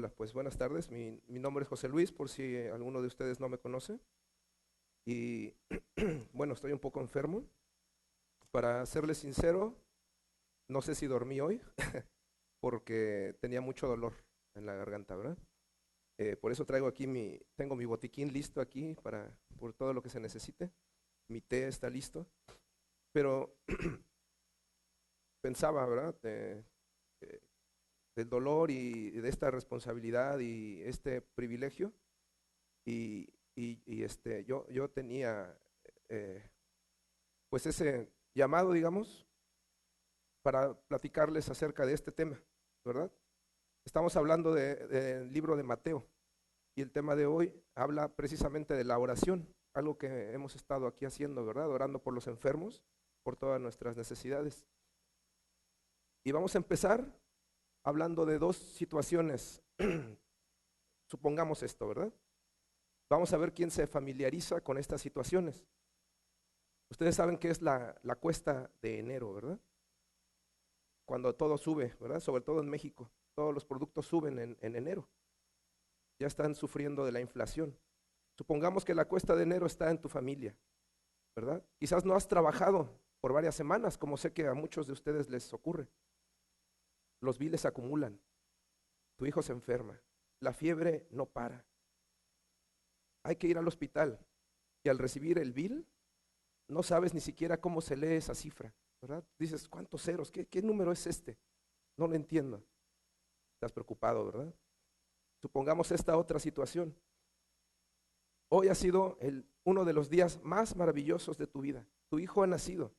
Hola, pues buenas tardes. Mi nombre es José Luis, por si alguno de ustedes no me conoce. Y bueno, estoy un poco enfermo. Para serles sincero, no sé si dormí hoy porque tenía mucho dolor en la garganta, ¿verdad? Por eso traigo aquí tengo mi botiquín listo aquí por todo lo que se necesite. Mi té está listo. Pero pensaba, ¿verdad? Del dolor y de esta responsabilidad y este privilegio. Yo tenía eh, pues ese llamado, digamos, para platicarles acerca de este tema, ¿verdad? Estamos hablando del libro de Mateo y el tema de hoy habla precisamente de la oración, algo que hemos estado aquí haciendo, ¿verdad? Orando por los enfermos, por todas nuestras necesidades. Y vamos a empezar hablando de dos situaciones. Supongamos esto, ¿verdad? Vamos a ver quién se familiariza con estas situaciones. Ustedes saben qué es la cuesta de enero, ¿verdad? Cuando todo sube, ¿verdad? Sobre todo en México, todos los productos suben en enero. Ya están sufriendo de la inflación. Supongamos que la cuesta de enero está en tu familia, ¿verdad? Quizás no has trabajado por varias semanas, como sé que a muchos de ustedes les ocurre. Los biles acumulan, tu hijo se enferma, la fiebre no para. Hay que ir al hospital y al recibir el bill no sabes ni siquiera cómo se lee esa cifra, ¿verdad? Dices, ¿cuántos ceros? ¿Qué número es este? No lo entiendo. Estás preocupado, ¿verdad? Supongamos esta otra situación. Hoy ha sido uno de los días más maravillosos de tu vida. Tu hijo ha nacido.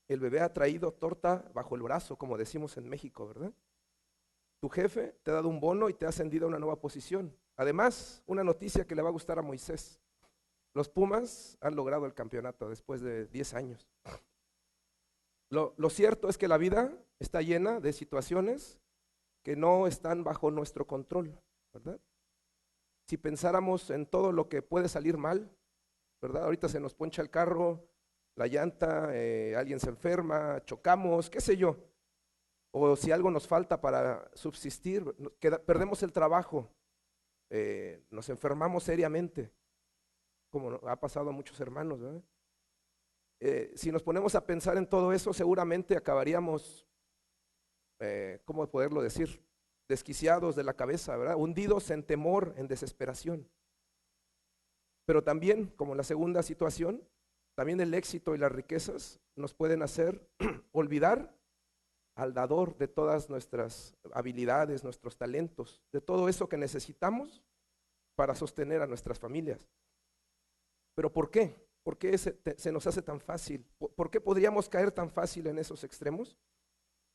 El bebé ha traído torta bajo el brazo, como decimos en México, ¿verdad? Tu jefe te ha dado un bono y te ha ascendido a una nueva posición. Además, una noticia que le va a gustar a Moisés. Los Pumas han logrado el campeonato después de 10 años. Lo cierto es que la vida está llena de situaciones que no están bajo nuestro control, ¿verdad? Si pensáramos en todo lo que puede salir mal, ¿verdad? Ahorita se nos poncha el carro, la llanta, alguien se enferma, chocamos, qué sé yo. O si algo nos falta para subsistir, perdemos el trabajo, nos enfermamos seriamente, como ha pasado a muchos hermanos, ¿verdad? Si nos ponemos a pensar en todo eso, seguramente acabaríamos, ¿cómo poderlo decir? Desquiciados de la cabeza, ¿verdad? Hundidos en temor, en desesperación. Pero también, como en la segunda situación, también el éxito y las riquezas nos pueden hacer olvidar al dador de todas nuestras habilidades, nuestros talentos, de todo eso que necesitamos para sostener a nuestras familias. ¿Pero por qué? ¿Por qué se nos hace tan fácil? ¿Por qué podríamos caer tan fácil en esos extremos?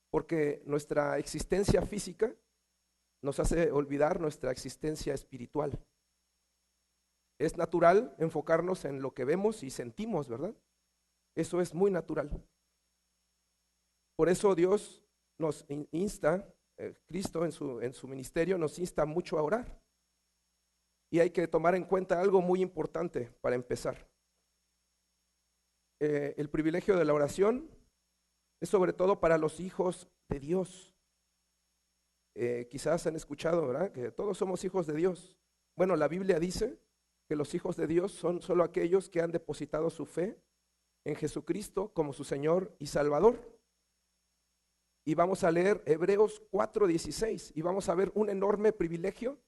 Porque nuestra existencia física nos hace olvidar nuestra existencia espiritual. Es natural enfocarnos en lo que vemos y sentimos, ¿verdad? Eso es muy natural. Por eso Dios nos insta, Cristo en su ministerio nos insta mucho a orar. Y hay que tomar en cuenta algo muy importante para empezar. El privilegio de la oración es sobre todo para los hijos de Dios. Quizás han escuchado, ¿verdad?, que todos somos hijos de Dios. Bueno, la Biblia dice que los hijos de Dios son solo aquellos que han depositado su fe en Jesucristo como su Señor y Salvador. Y vamos a leer Hebreos 4:16 y vamos a ver un enorme privilegio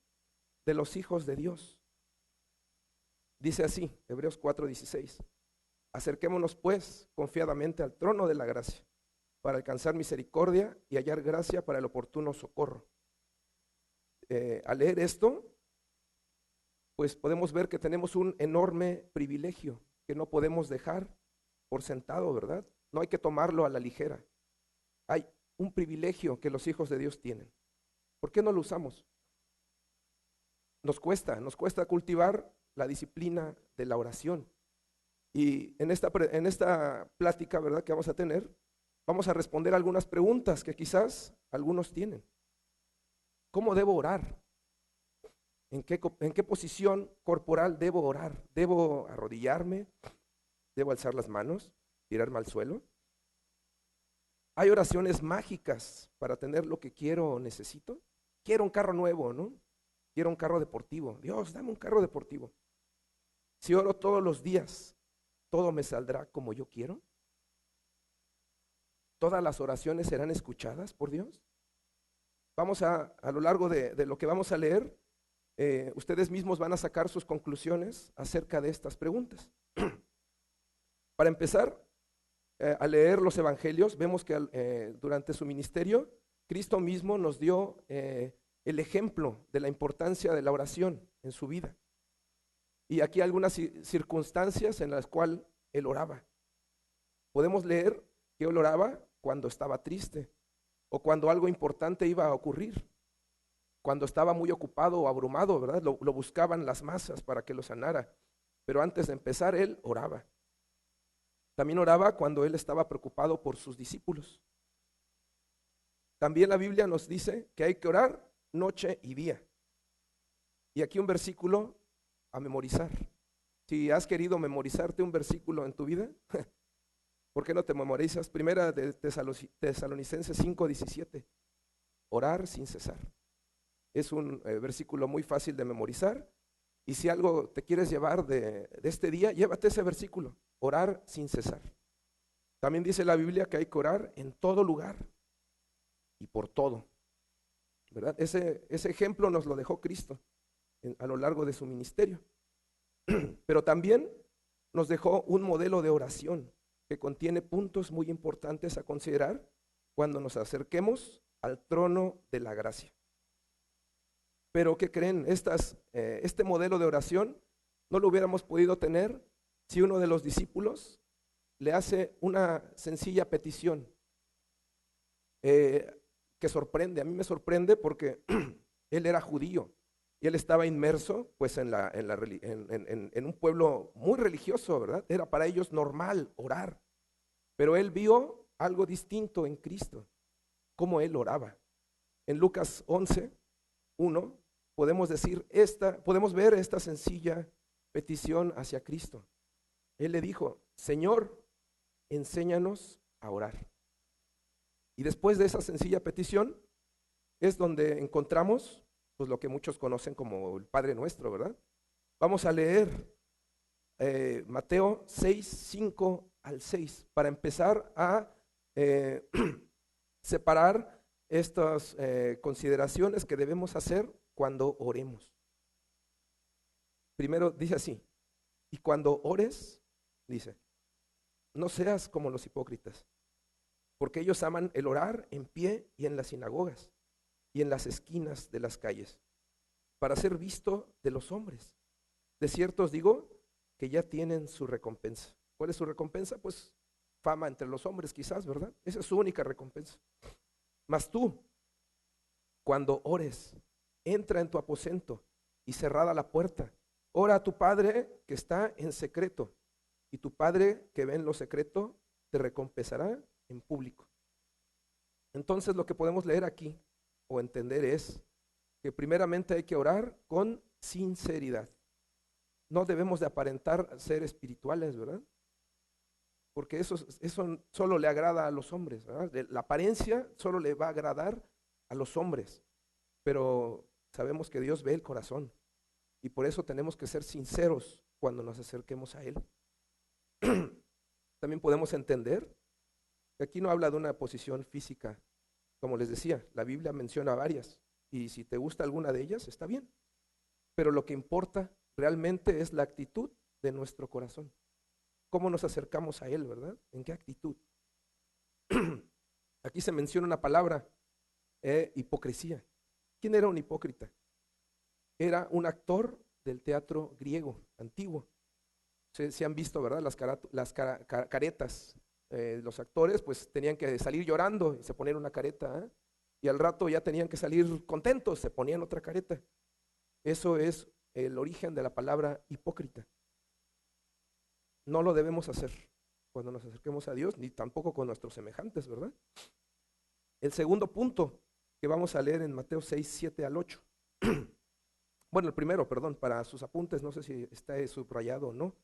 de los hijos de Dios. Dice así, Hebreos 4:16: acerquémonos pues confiadamente al trono de la gracia para alcanzar misericordia y hallar gracia para el oportuno socorro. Al leer esto, pues podemos ver que tenemos un enorme privilegio que no podemos dejar por sentado, ¿verdad? No hay que tomarlo a la ligera. Hay un privilegio que los hijos de Dios tienen. ¿Por qué no lo usamos? Nos cuesta cultivar la disciplina de la oración. Y en esta plática, ¿verdad?, que vamos a tener, vamos a responder algunas preguntas que quizás algunos tienen. ¿Cómo debo orar? ¿En qué posición corporal debo orar? ¿Debo arrodillarme? ¿Debo alzar las manos? ¿Tirarme al suelo? ¿Hay oraciones mágicas para tener lo que quiero o necesito? quiero un carro nuevo, ¿no? Quiero un carro deportivo. Dios, dame un carro deportivo. Si oro todos los días, ¿todo me saldrá como yo quiero? ¿Todas las oraciones serán escuchadas por Dios? Vamos a lo largo de lo que vamos a leer, ustedes mismos van a sacar sus conclusiones acerca de estas preguntas. Para empezar a leer los evangelios, vemos que durante su ministerio, Cristo mismo nos dio el ejemplo de la importancia de la oración en su vida. Y aquí algunas circunstancias en las cuales él oraba. Podemos leer que él oraba cuando estaba triste o cuando algo importante iba a ocurrir, cuando estaba muy ocupado o abrumado, ¿verdad? Lo buscaban las masas para que lo sanara, pero antes de empezar él oraba. También oraba cuando él estaba preocupado por sus discípulos. También la Biblia nos dice que hay que orar noche y día. Y aquí un versículo a memorizar. Si has querido memorizarte un versículo en tu vida, ¿por qué no te memorizas? Primera de Tesalonicenses 5:17. Orar sin cesar. Es un versículo muy fácil de memorizar. Y si algo te quieres llevar de este día, llévate ese versículo. Orar sin cesar. También dice la Biblia que hay que orar en todo lugar y por todo, ¿verdad? Ese ejemplo nos lo dejó Cristo a lo largo de su ministerio. Pero también nos dejó un modelo de oración que contiene puntos muy importantes a considerar cuando nos acerquemos al trono de la gracia. Pero ¿qué creen? Este modelo de oración no lo hubiéramos podido tener si uno de los discípulos le hace una sencilla petición que sorprende. A mí me sorprende porque él era judío y él estaba inmerso pues en un pueblo muy religioso, ¿verdad? Era para ellos normal orar, pero él vio algo distinto en Cristo, cómo él oraba. En Lucas 11:1 podemos ver esta sencilla petición hacia Cristo. Él le dijo: Señor, enséñanos a orar. Y después de esa sencilla petición es donde encontramos pues lo que muchos conocen como el Padre Nuestro, ¿verdad? Vamos a leer Mateo 6:5-6 para empezar a separar estas consideraciones que debemos hacer cuando oremos. Primero dice así: y cuando ores, dice, no seas como los hipócritas, porque ellos aman el orar en pie y en las sinagogas y en las esquinas de las calles, para ser visto de los hombres. De cierto os digo que ya tienen su recompensa. ¿Cuál es su recompensa? Pues fama entre los hombres quizás, ¿verdad? Esa es su única recompensa. Mas tú, cuando ores, entra en tu aposento y cerrada la puerta, ora a tu Padre que está en secreto, y tu Padre que ve en lo secreto te recompensará en público. Entonces lo que podemos leer aquí o entender es que primeramente hay que orar con sinceridad. No debemos de aparentar ser espirituales, ¿verdad? Porque eso solo le agrada a los hombres, ¿verdad? La apariencia solo le va a agradar a los hombres, pero sabemos que Dios ve el corazón y por eso tenemos que ser sinceros cuando nos acerquemos a Él. También podemos entender que aquí no habla de una posición física, como les decía, la Biblia menciona varias y si te gusta alguna de ellas está bien, pero lo que importa realmente es la actitud de nuestro corazón. ¿Cómo nos acercamos a Él, verdad? ¿En qué actitud? Aquí se menciona una palabra, hipocresía. ¿Quién era un hipócrita? Era un actor del teatro griego antiguo. Se han visto, ¿verdad? Las caretas. Los actores pues tenían que salir llorando y se ponían una careta, y al rato ya tenían que salir contentos, se ponían otra careta. Eso es el origen de la palabra hipócrita. No lo debemos hacer cuando nos acerquemos a Dios, ni tampoco con nuestros semejantes, ¿verdad? El segundo punto que vamos a leer en Mateo 6:7-8. Bueno, el primero, perdón, para sus apuntes, no sé si está subrayado o no.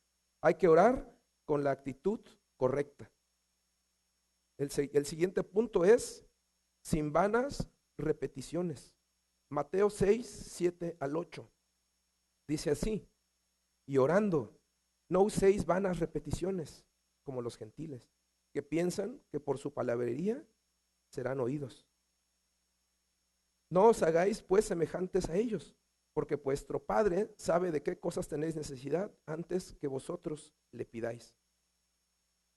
Hay que orar con la actitud correcta. El siguiente punto es sin vanas repeticiones. Mateo 6, 7 al 8. Dice así: y orando, no uséis vanas repeticiones como los gentiles, que piensan que por su palabrería serán oídos. No os hagáis pues semejantes a ellos, porque vuestro Padre sabe de qué cosas tenéis necesidad antes que vosotros le pidáis.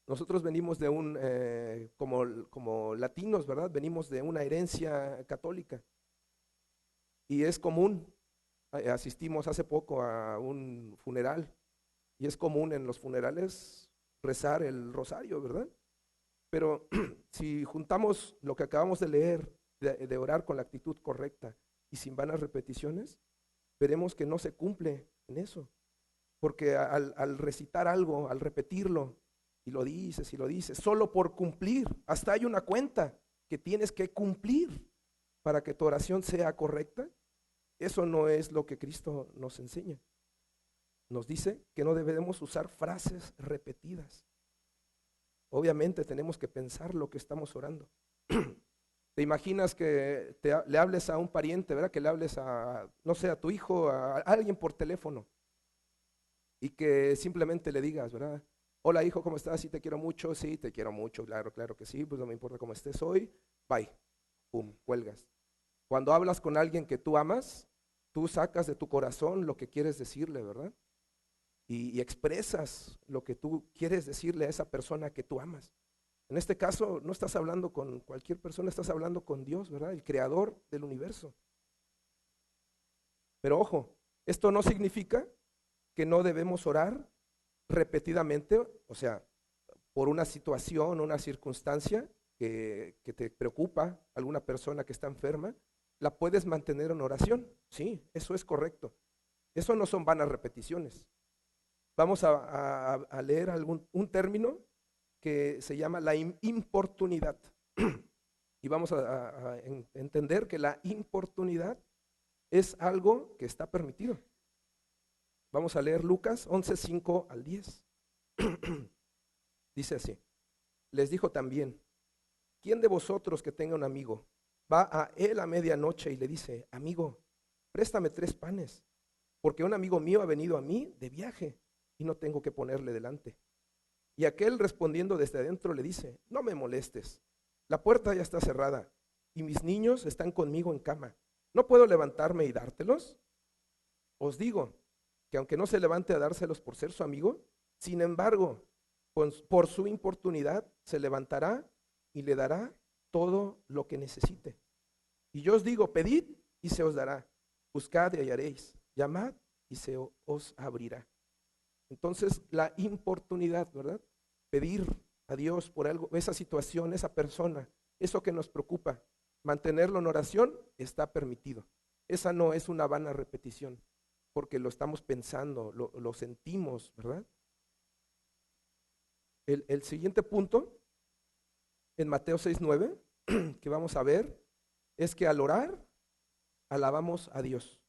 Nosotros venimos de como latinos, ¿verdad? Venimos de una herencia católica y es común, asistimos hace poco a un funeral y es común en los funerales rezar el rosario, ¿verdad? Pero si juntamos lo que acabamos de leer, de orar con la actitud correcta y sin vanas repeticiones, veremos que no se cumple en eso. Porque al recitar algo, al repetirlo, y lo dices, solo por cumplir, hasta hay una cuenta que tienes que cumplir para que tu oración sea correcta, eso no es lo que Cristo nos enseña. Nos dice que no debemos usar frases repetidas. Obviamente tenemos que pensar lo que estamos orando. Te imaginas que le hables a un pariente, ¿verdad? Que le hables a, no sé, a tu hijo, a alguien por teléfono y que simplemente le digas, ¿verdad? Hola hijo, ¿cómo estás? Sí, te quiero mucho, sí, te quiero mucho, claro, claro que sí, pues no me importa cómo estés hoy, bye, pum, cuelgas. Cuando hablas con alguien que tú amas, tú sacas de tu corazón lo que quieres decirle, ¿verdad? Y expresas lo que tú quieres decirle a esa persona que tú amas. En este caso, no estás hablando con cualquier persona, estás hablando con Dios, ¿verdad? El creador del universo. Pero ojo, esto no significa que no debemos orar repetidamente, o sea, por una situación, una circunstancia que te preocupa, alguna persona que está enferma, la puedes mantener en oración. Sí, eso es correcto. Eso no son vanas repeticiones. Vamos a leer un término que se llama la importunidad. Y vamos a entender que la importunidad es algo que está permitido. Vamos a leer Lucas 11, 5 al 10. Dice así: les dijo también, ¿quién de vosotros que tenga un amigo va a él a medianoche y le dice, amigo, préstame 3 panes, porque un amigo mío ha venido a mí de viaje y no tengo que ponerle delante? Y aquel respondiendo desde adentro le dice, no me molestes, la puerta ya está cerrada y mis niños están conmigo en cama, ¿no puedo levantarme y dártelos? Os digo que aunque no se levante a dárselos por ser su amigo, sin embargo, por su importunidad se levantará y le dará todo lo que necesite. Y yo os digo, pedid y se os dará, buscad y hallaréis, llamad y se os abrirá. Entonces, la importunidad, ¿verdad? Pedir a Dios por algo, esa situación, esa persona, eso que nos preocupa, mantenerlo en oración está permitido. Esa no es una vana repetición, porque lo estamos pensando, lo sentimos, ¿verdad? El siguiente punto, en Mateo 6:9, que vamos a ver, es que al orar, alabamos a Dios.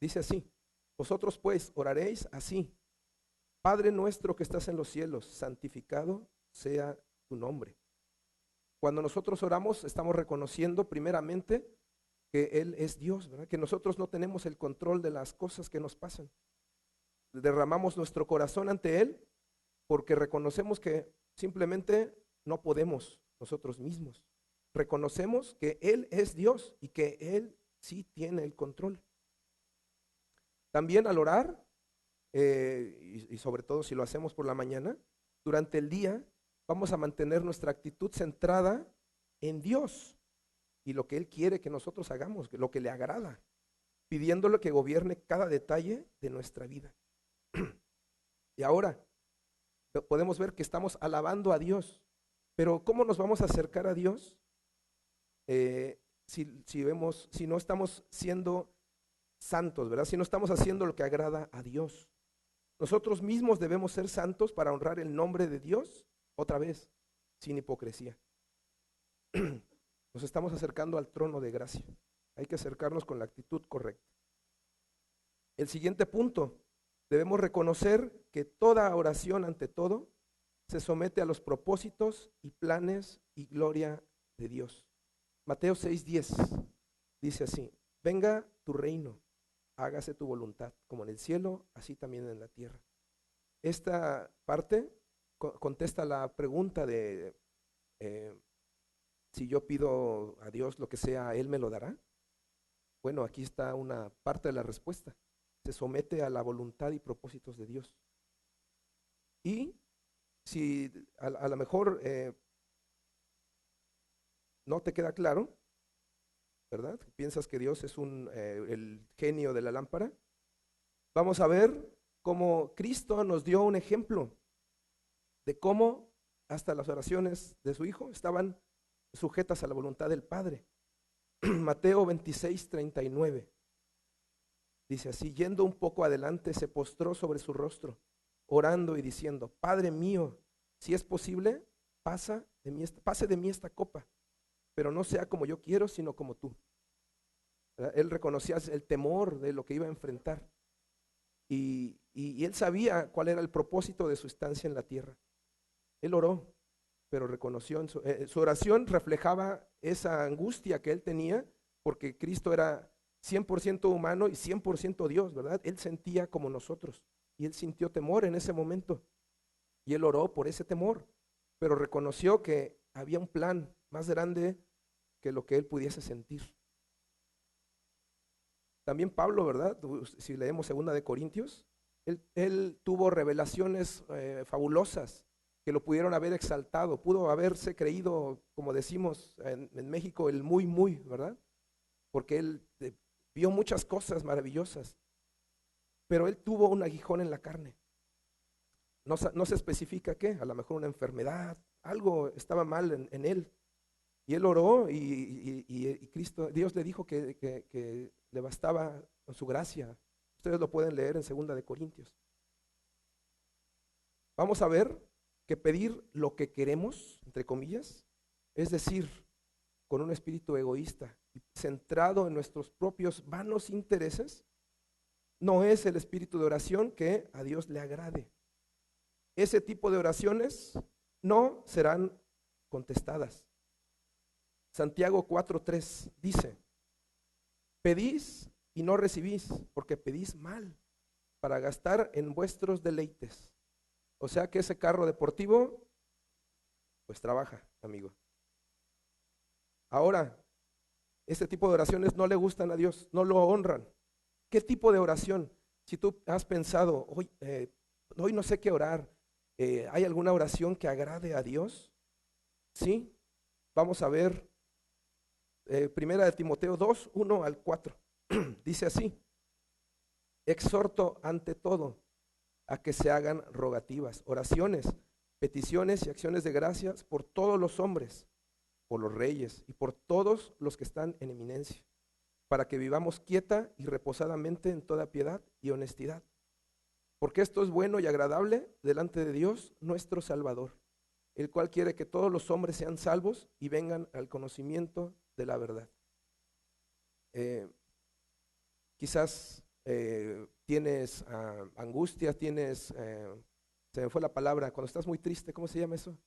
Dice así, vosotros pues oraréis así, Padre nuestro que estás en los cielos, santificado sea tu nombre. Cuando nosotros oramos, estamos reconociendo primeramente que Él es Dios, ¿verdad? Que nosotros no tenemos el control de las cosas que nos pasan. Derramamos nuestro corazón ante Él porque reconocemos que simplemente no podemos nosotros mismos. Reconocemos que Él es Dios y que Él sí tiene el control. También al orar, y sobre todo si lo hacemos por la mañana, durante el día vamos a mantener nuestra actitud centrada en Dios y lo que Él quiere que nosotros hagamos, lo que le agrada, pidiéndole que gobierne cada detalle de nuestra vida. Y ahora podemos ver que estamos alabando a Dios, pero ¿cómo nos vamos a acercar a Dios si no estamos siendo santos, ¿verdad? Si no estamos haciendo lo que agrada a Dios. Nosotros mismos debemos ser santos para honrar el nombre de Dios, otra vez, sin hipocresía. Nos estamos acercando al trono de gracia. Hay que acercarnos con la actitud correcta. El siguiente punto, debemos reconocer que toda oración ante todo se somete a los propósitos y planes y gloria de Dios. Mateo 6:10 dice así: venga tu reino, hágase tu voluntad, como en el cielo, así también en la tierra. Esta parte contesta la pregunta de eh, si yo pido a Dios lo que sea, ¿Él me lo dará? Bueno, aquí está una parte de la respuesta. Se somete a la voluntad y propósitos de Dios. Y si a lo mejor no te queda claro, ¿verdad? Piensas que Dios es el genio de la lámpara. Vamos a ver cómo Cristo nos dio un ejemplo de cómo hasta las oraciones de su Hijo estaban sujetas a la voluntad del Padre. Mateo 26:39 dice así: yendo un poco adelante, se postró sobre su rostro, orando y diciendo: Padre mío, si es posible, pase de mí esta copa, pero no sea como yo quiero, sino como tú. ¿Verdad? Él reconocía el temor de lo que iba a enfrentar y él sabía cuál era el propósito de su estancia en la tierra. Él oró, pero reconoció su oración reflejaba esa angustia que él tenía, porque Cristo era 100% humano y 100% Dios, ¿verdad? Él sentía como nosotros y él sintió temor en ese momento y él oró por ese temor, pero reconoció que había un plan más grande que lo que él pudiese sentir. También Pablo, ¿verdad? Si leemos 2 Corintios, él tuvo revelaciones fabulosas que lo pudieron haber exaltado, pudo haberse creído, como decimos en México, el muy, ¿verdad? Porque él vio muchas cosas maravillosas, pero él tuvo un aguijón en la carne. No se especifica qué, a lo mejor una enfermedad, algo estaba mal en él. Y él oró y Cristo, Dios le dijo que le bastaba con su gracia. Ustedes lo pueden leer en 2 Corintios. Vamos a ver que pedir lo que queremos, entre comillas, es decir, con un espíritu egoísta y centrado en nuestros propios vanos intereses, no es el espíritu de oración que a Dios le agrade. Ese tipo de oraciones no serán contestadas. Santiago 4:3 dice: pedís y no recibís, porque pedís mal, para gastar en vuestros deleites. O sea que ese carro deportivo, pues trabaja, amigo. Ahora, este tipo de oraciones no le gustan a Dios, no lo honran. ¿Qué tipo de oración? Si tú has pensado, hoy no sé qué orar, ¿hay alguna oración que agrade a Dios? Sí, vamos a ver Primera de Timoteo 2:1-4. Dice así: exhorto ante todo a que se hagan rogativas, oraciones, peticiones y acciones de gracias por todos los hombres, por los reyes y por todos los que están en eminencia, para que vivamos quieta y reposadamente en toda piedad y honestidad. Porque esto es bueno y agradable delante de Dios nuestro Salvador, el cual quiere que todos los hombres sean salvos y vengan al conocimiento de la verdad. Quizás tienes angustia, se me fue la palabra, cuando estás muy triste, ¿cómo se llama eso?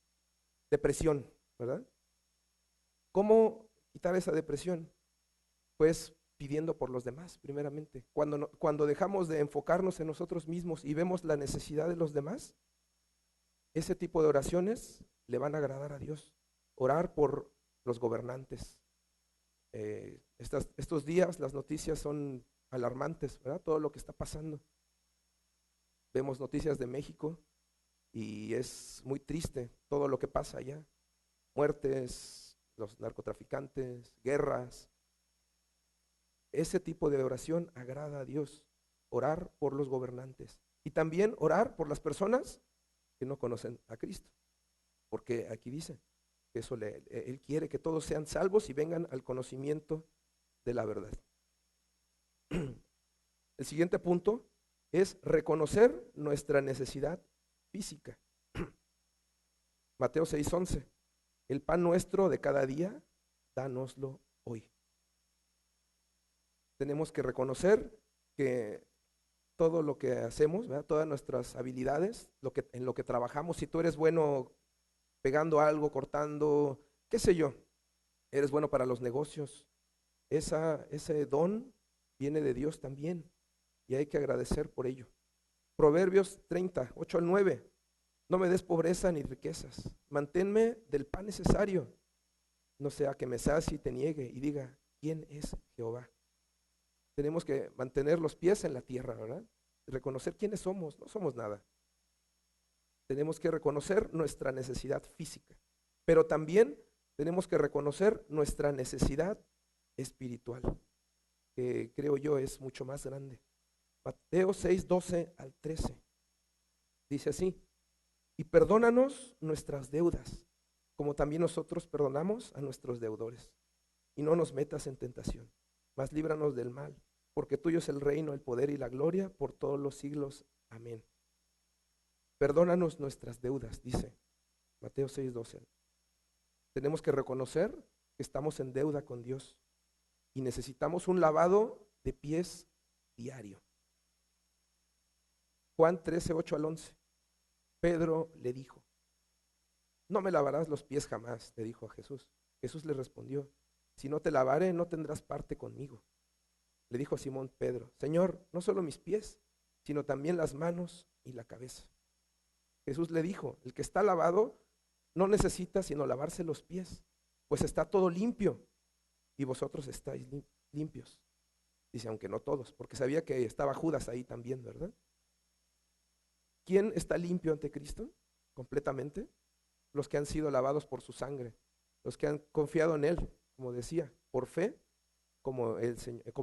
Depresión, ¿verdad? ¿Cómo quitar esa depresión? Pues pidiendo por los demás, primeramente. Cuando dejamos de enfocarnos en nosotros mismos y vemos la necesidad de los demás, ese tipo de oraciones le van a agradar a Dios. Orar por los gobernantes. Estos días las noticias son alarmantes, ¿verdad? Todo lo que está pasando. Vemos noticias de México y es muy triste todo lo que pasa allá. Muertes, los narcotraficantes, guerras. Ese tipo de oración agrada a Dios. Orar por los gobernantes. Y también orar por las personas que no conocen a Cristo. Porque aquí dice que Él quiere que todos sean salvos y vengan al conocimiento de la verdad. El siguiente punto es reconocer nuestra necesidad física. Mateo 6:11. El pan nuestro de cada día, dánoslo hoy. Tenemos que reconocer que todo lo que hacemos, ¿verdad? Todas nuestras habilidades, en lo que trabajamos, si tú eres bueno pegando algo, cortando, qué sé yo, eres bueno para los negocios, ese don viene de Dios también y hay que agradecer por ello. Proverbios 30, 8 al 9. No me des pobreza ni riquezas, manténme del pan necesario, no sea que me sacie y te niegue y diga, ¿quién es Jehová? Tenemos que mantener los pies en la tierra, ¿verdad? Reconocer quiénes somos, no somos nada. Tenemos que reconocer nuestra necesidad física, pero también tenemos que reconocer nuestra necesidad espiritual, que creo yo es mucho más grande. Mateo 6, 12 al 13. Dice así, y perdónanos nuestras deudas, como también nosotros perdonamos a nuestros deudores. Y no nos metas en tentación, mas líbranos del mal, porque tuyo es el reino, el poder y la gloria por todos los siglos. Amén. Perdónanos nuestras deudas, dice Mateo 6, 12. Tenemos que reconocer que estamos en deuda con Dios y necesitamos un lavado de pies diario. Juan 13, 8 al 11. Pedro le dijo, no me lavarás los pies jamás, le dijo a Jesús. Jesús le respondió, si no te lavare, no tendrás parte conmigo. Le dijo a Simón Pedro, Señor, no solo mis pies, sino también las manos y la cabeza. Jesús le dijo, el que está lavado no necesita sino lavarse los pies, pues está todo limpio y vosotros estáis limpios. Dice, aunque no todos, porque sabía que estaba Judas ahí también, ¿verdad? ¿Quién está limpio ante Cristo? Completamente. Los que han sido lavados por su sangre, los que han confiado en Él, como decía, por fe, como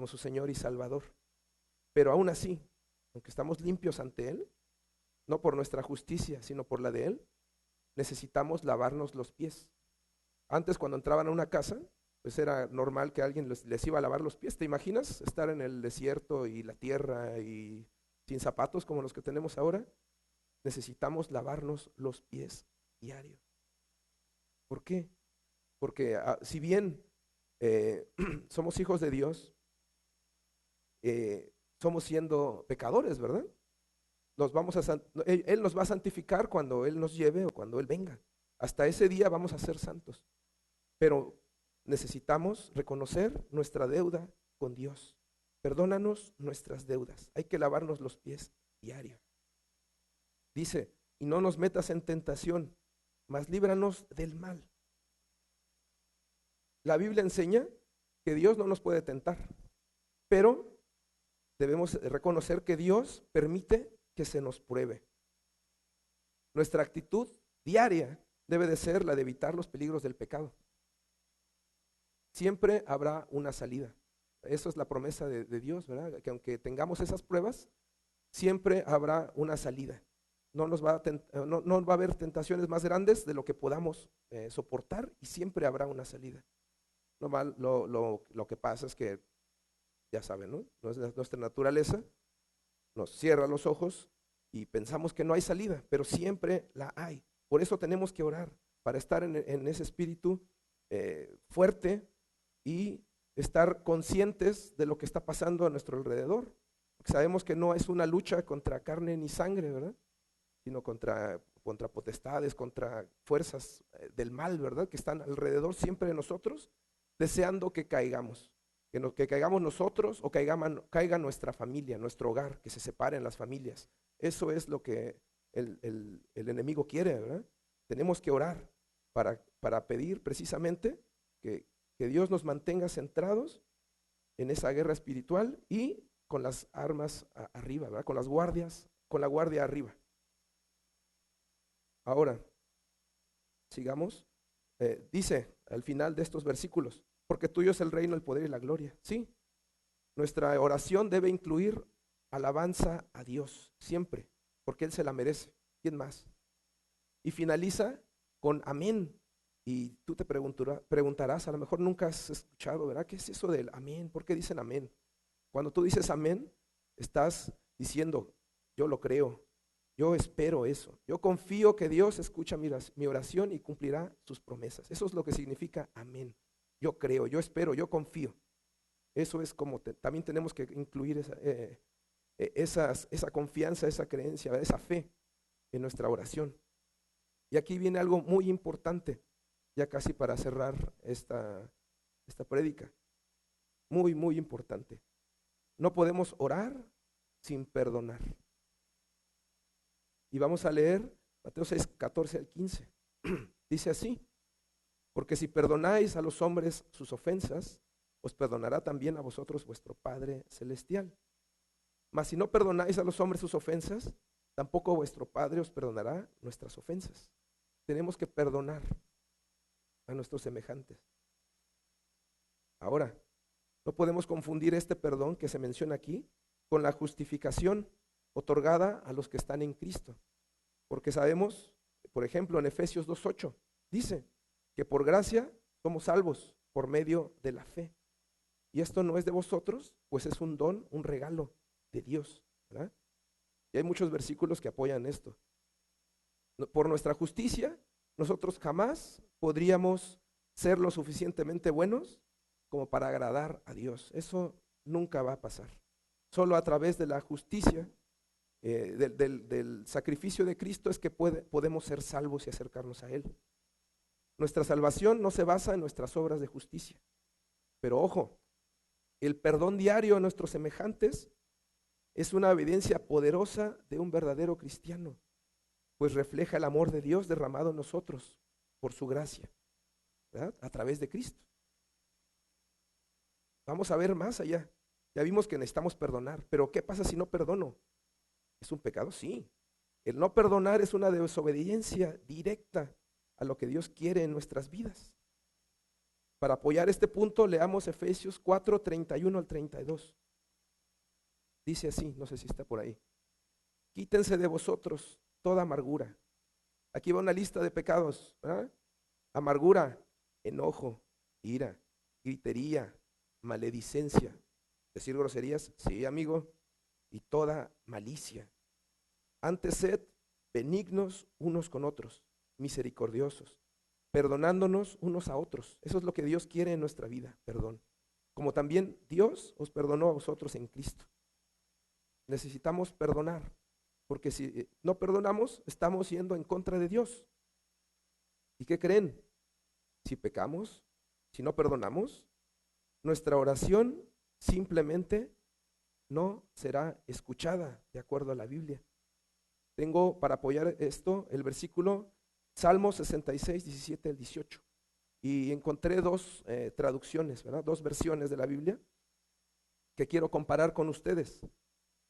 su Señor y Salvador. Pero aún así, aunque estamos limpios ante Él, no por nuestra justicia, sino por la de Él, necesitamos lavarnos los pies. Antes, cuando entraban a una casa, pues era normal que alguien les iba a lavar los pies. ¿Te imaginas estar en el desierto y la tierra y sin zapatos como los que tenemos ahora? Necesitamos lavarnos los pies diario. ¿Por qué? Porque si bien somos hijos de Dios, somos siendo pecadores, ¿verdad? Él nos va a santificar cuando Él nos lleve o cuando Él venga. Hasta ese día vamos a ser santos. Pero necesitamos reconocer nuestra deuda con Dios. Perdónanos nuestras deudas. Hay que lavarnos los pies diario. Dice, y no nos metas en tentación, mas líbranos del mal. La Biblia enseña que Dios no nos puede tentar, pero debemos reconocer que Dios permite que se nos pruebe. Nuestra actitud diaria debe de ser la de evitar los peligros del pecado. Siempre habrá una salida. Eso es la promesa de Dios, ¿verdad? Que aunque tengamos esas pruebas, siempre habrá una salida. No va a haber tentaciones más grandes de lo que podamos soportar y siempre habrá una salida. Lo que pasa es que, ya saben, ¿no? Nuestra naturaleza nos cierra los ojos y pensamos que no hay salida, pero siempre la hay. Por eso tenemos que orar, para estar en ese espíritu fuerte y estar conscientes de lo que está pasando a nuestro alrededor. Porque sabemos que no es una lucha contra carne ni sangre, ¿verdad? Sino contra potestades, contra fuerzas del mal, ¿verdad? Que están alrededor siempre de nosotros, deseando que caigamos. Que caigamos nosotros o caiga nuestra familia, nuestro hogar, que se separen las familias. Eso es lo que el enemigo quiere, ¿verdad? Tenemos que orar para pedir precisamente que Dios nos mantenga centrados en esa guerra espiritual y con las armas arriba, ¿verdad? Con la guardia arriba. Ahora, sigamos. Dice al final de estos versículos, porque tuyo es el reino, el poder y la gloria. Sí, nuestra oración debe incluir alabanza a Dios, siempre, porque Él se la merece. ¿Quién más? Y finaliza con amén. Y tú te preguntarás, a lo mejor nunca has escuchado, ¿verdad? ¿Qué es eso del amén? ¿Por qué dicen amén? Cuando tú dices amén, estás diciendo, yo lo creo, yo espero eso, yo confío que Dios escucha mi oración y cumplirá sus promesas. Eso es lo que significa amén. Yo creo, yo espero, yo confío. Eso es como también tenemos que incluir esa confianza, esa creencia, esa fe en nuestra oración. Y aquí viene algo muy importante, ya casi para cerrar esta prédica. muy, muy importante. No podemos orar sin perdonar. Y vamos a leer Mateo 6, 14 al 15. Dice así: porque si perdonáis a los hombres sus ofensas, os perdonará también a vosotros vuestro Padre Celestial. Mas si no perdonáis a los hombres sus ofensas, tampoco vuestro Padre os perdonará nuestras ofensas. Tenemos que perdonar a nuestros semejantes. Ahora, no podemos confundir este perdón que se menciona aquí con la justificación otorgada a los que están en Cristo. Porque sabemos, por ejemplo, en Efesios 2:8, dice que por gracia somos salvos por medio de la fe. Y esto no es de vosotros, pues es un don, un regalo de Dios, ¿verdad? Y hay muchos versículos que apoyan esto. Por nuestra justicia, nosotros jamás podríamos ser lo suficientemente buenos como para agradar a Dios. Eso nunca va a pasar. Solo a través de la justicia, del sacrificio de Cristo es que podemos ser salvos y acercarnos a Él. Nuestra salvación no se basa en nuestras obras de justicia. Pero ojo, el perdón diario a nuestros semejantes es una evidencia poderosa de un verdadero cristiano, pues refleja el amor de Dios derramado en nosotros por su gracia, ¿verdad? A través de Cristo. Vamos a ver más allá. Ya vimos que necesitamos perdonar, pero ¿qué pasa si no perdono? ¿Es un pecado? Sí. El no perdonar es una desobediencia directa a lo que Dios quiere en nuestras vidas. Para apoyar este punto, leamos Efesios 4, 31 al 32. Dice así, no sé si está por ahí: quítense de vosotros toda amargura. Aquí va una lista de pecados, ¿verdad? Amargura, enojo, ira, gritería, maledicencia. ¿Decir groserías? Sí, amigo. Y toda malicia. Antes sed benignos unos con otros, misericordiosos, perdonándonos unos a otros. Eso es lo que Dios quiere en nuestra vida, perdón. Como también Dios os perdonó a vosotros en Cristo. Necesitamos perdonar, porque si no perdonamos, estamos yendo en contra de Dios. ¿Y qué creen? Si pecamos, si no perdonamos, nuestra oración simplemente no será escuchada de acuerdo a la Biblia. Tengo para apoyar esto el versículo Salmo 66, 17 al 18. Y encontré dos traducciones, ¿verdad? Dos versiones de la Biblia que quiero comparar con ustedes.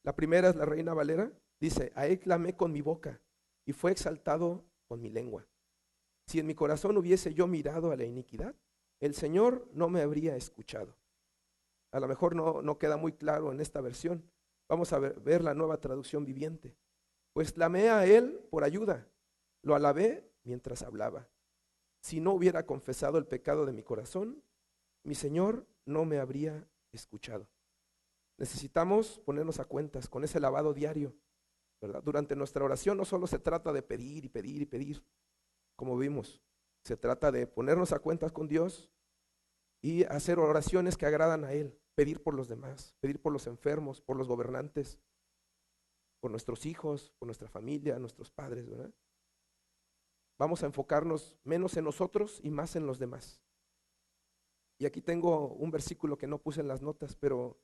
La primera es la Reina Valera. Dice: a él clamé con mi boca y fue exaltado con mi lengua. Si en mi corazón hubiese yo mirado a la iniquidad, el Señor no me habría escuchado. A lo mejor no queda muy claro en esta versión. Vamos a ver la Nueva Traducción Viviente. Pues clamé a él por ayuda, lo alabé mientras hablaba. Si no hubiera confesado el pecado de mi corazón, mi Señor no me habría escuchado. Necesitamos ponernos a cuentas con ese lavado diario, ¿verdad? Durante nuestra oración no solo se trata de pedir y pedir y pedir, como vimos. Se trata de ponernos a cuentas con Dios y hacer oraciones que agradan a Él. Pedir por los demás, pedir por los enfermos, por los gobernantes, por nuestros hijos, por nuestra familia, nuestros padres, ¿verdad? Vamos a enfocarnos menos en nosotros y más en los demás. Y aquí tengo un versículo que no puse en las notas, pero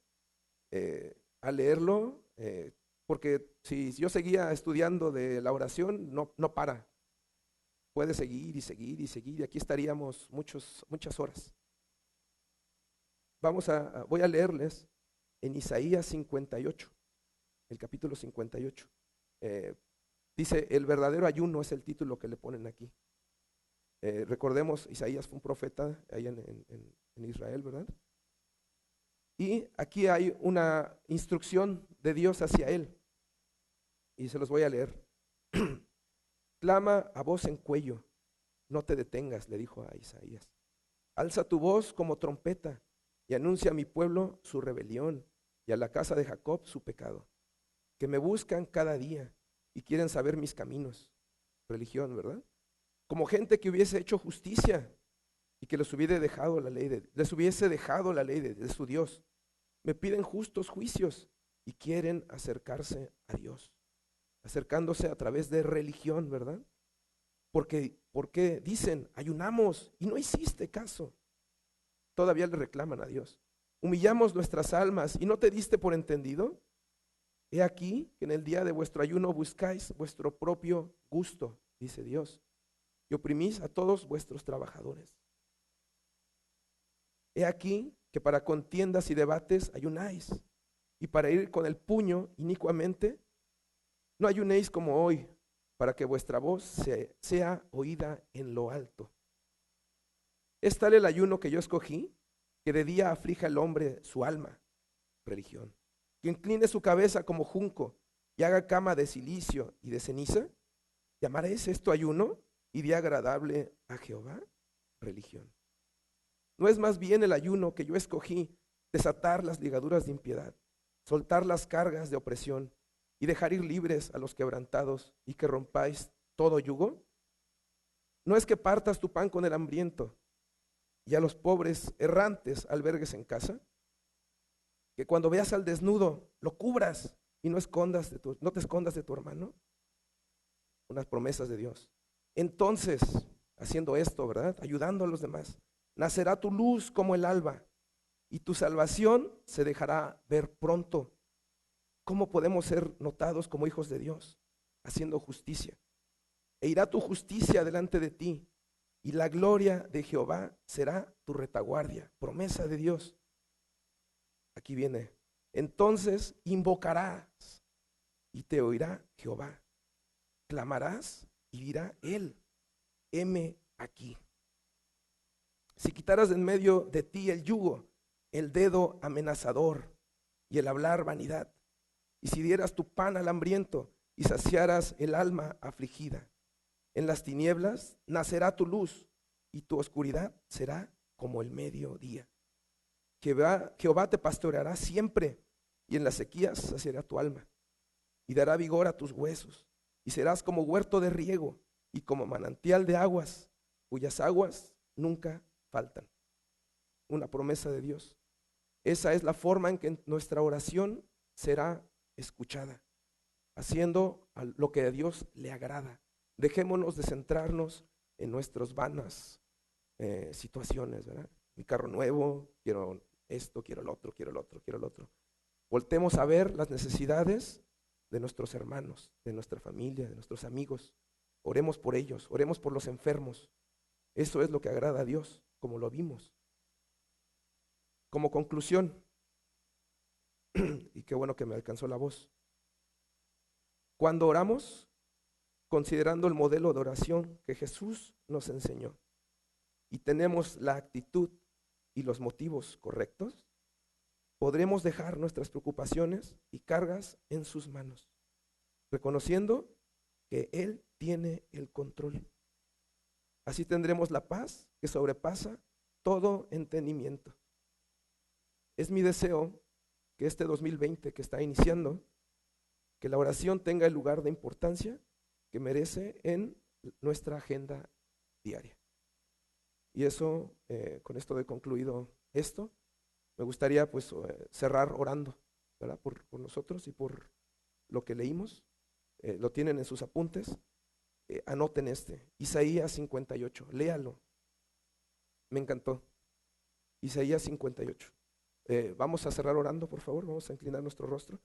al leerlo, porque si yo seguía estudiando de la oración, no para. Puede seguir y seguir y seguir, y aquí estaríamos muchas horas. Voy a leerles en Isaías 58, el capítulo 58. Dice: el verdadero ayuno es el título que le ponen aquí. Recordemos, Isaías fue un profeta ahí en Israel, ¿verdad? Y aquí hay una instrucción de Dios hacia él. Y se los voy a leer. Clama a voz en cuello, no te detengas, le dijo a Isaías. Alza tu voz como trompeta y anuncia a mi pueblo su rebelión y a la casa de Jacob su pecado. Que me buscan cada día y quieren saber mis caminos. Religión, ¿verdad? Como gente que hubiese hecho justicia y que les hubiese dejado la ley de su Dios. Me piden justos juicios y quieren acercarse a Dios, acercándose a través de religión, ¿verdad? Porque dicen, ayunamos y no hiciste caso. Todavía le reclaman a Dios. Humillamos nuestras almas y no te diste por entendido. He aquí que en el día de vuestro ayuno buscáis vuestro propio gusto, dice Dios, y oprimís a todos vuestros trabajadores. He aquí que para contiendas y debates ayunáis, y para ir con el puño inicuamente, no ayunéis como hoy, para que vuestra voz sea oída en lo alto. Es tal el ayuno que yo escogí, que de día aflija el hombre su alma, religión, que incline su cabeza como junco y haga cama de silicio y de ceniza. ¿Llamaréis esto ayuno y día agradable a Jehová? Religión. ¿No es más bien el ayuno que yo escogí, desatar las ligaduras de impiedad, soltar las cargas de opresión y dejar ir libres a los quebrantados y que rompáis todo yugo? ¿No es que partas tu pan con el hambriento y a los pobres errantes albergues en casa? Que cuando veas al desnudo lo cubras y no te escondas de tu hermano. Unas promesas de Dios. Entonces, haciendo esto, ¿verdad? Ayudando a los demás, nacerá tu luz como el alba y tu salvación se dejará ver pronto. ¿Cómo podemos ser notados como hijos de Dios? Haciendo justicia. E irá tu justicia delante de ti y la gloria de Jehová será tu retaguardia. Promesa de Dios. Aquí viene. Entonces invocarás y te oirá Jehová. Clamarás y dirá él, heme aquí. Si quitaras de en medio de ti el yugo, el dedo amenazador y el hablar vanidad, y si dieras tu pan al hambriento y saciaras el alma afligida, en las tinieblas nacerá tu luz y tu oscuridad será como el mediodía. Jehová te pastoreará siempre y en las sequías saciará tu alma y dará vigor a tus huesos y serás como huerto de riego y como manantial de aguas cuyas aguas nunca faltan. Una promesa de Dios. Esa es la forma en que nuestra oración será escuchada, haciendo lo que a Dios le agrada. Dejémonos de centrarnos en nuestras vanas situaciones, ¿verdad? Mi carro nuevo, quiero esto, quiero el otro, quiero el otro, quiero el otro. Voltemos a ver las necesidades de nuestros hermanos, de nuestra familia, de nuestros amigos. Oremos por ellos, oremos por los enfermos. Eso es lo que agrada a Dios, como lo vimos. Como conclusión, y qué bueno que me alcanzó la voz, cuando oramos, considerando el modelo de oración que Jesús nos enseñó, y tenemos la actitud y los motivos correctos, podremos dejar nuestras preocupaciones y cargas en sus manos, reconociendo que Él tiene el control. Así tendremos la paz que sobrepasa todo entendimiento. Es mi deseo que este 2020 que está iniciando, que la oración tenga el lugar de importancia que merece en nuestra agenda diaria. Y eso, con esto he concluido esto. Me gustaría pues cerrar orando, ¿verdad? Por nosotros y por lo que leímos. Lo tienen en sus apuntes. Anoten Isaías 58, léalo. Me encantó. Isaías 58. Vamos a cerrar orando, por favor. Vamos a inclinar nuestro rostro.